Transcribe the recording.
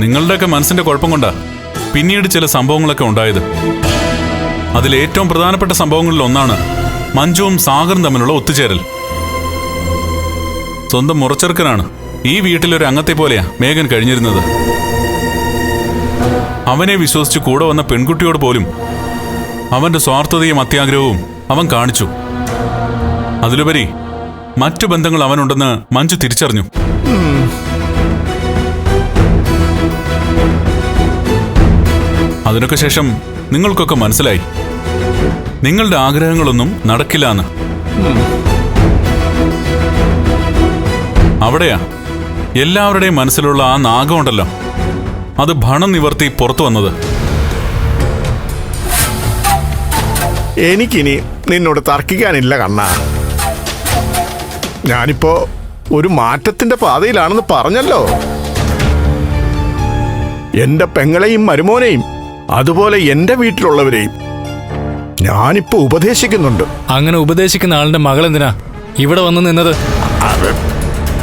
നിങ്ങളുടെയൊക്കെ മനസ്സിന്റെ കുഴപ്പം കൊണ്ടാ പിന്നീട് ചില സംഭവങ്ങളൊക്കെ ഉണ്ടായത്. അതിലേറ്റവും പ്രധാനപ്പെട്ട സംഭവങ്ങളിൽ ഒന്നാണ് മഞ്ജുവും സാഗറും തമ്മിലുള്ള ഒത്തുചേരൽ. സ്വന്തം മുറച്ചെറുക്കനാണ് ഈ വീട്ടിലൊരു അംഗത്തെ പോലെയാ മേഘൻ കഴിഞ്ഞിരുന്നത്. അവനെ വിശ്വസിച്ച് കൂടെ വന്ന പെൺകുട്ടിയോട് പോലും അവന്റെ സ്വാർത്ഥതയും അത്യാഗ്രഹവും അവൻ കാണിച്ചു. അതിലുപരി മറ്റു ബന്ധങ്ങൾ അവനുണ്ടെന്ന് മഞ്ജു തിരിച്ചറിഞ്ഞു. അതിനൊക്കെ ശേഷം നിങ്ങൾക്കൊക്കെ മനസ്സിലായി നിങ്ങളുടെ ആഗ്രഹങ്ങളൊന്നും നടക്കില്ലാന്ന്. അവിടെയാ എല്ലാവരുടെയും മനസ്സിലുള്ള ആ നാഗമുണ്ടല്ലോ, അത് ഭണം നിവർത്തി പുറത്തു വന്നത്. എനിക്കിനി നിന്നോട് തർക്കിക്കാനില്ല കണ്ണ. ഞാനിപ്പോ ഒരു മാറ്റത്തിന്റെ പാതയിലാണെന്ന് പറഞ്ഞല്ലോ. എന്റെ പെങ്ങളെയും മരുമോനെയും അതുപോലെ എന്റെ വീട്ടിലുള്ളവരെയും ഞാനിപ്പോ ഉപദേശിക്കുന്നുണ്ട്. അങ്ങനെ ഉപദേശിക്കുന്ന ആളിന്റെ മകൾ എന്തിനാ ഇവിടെ വന്നു നിന്നത്?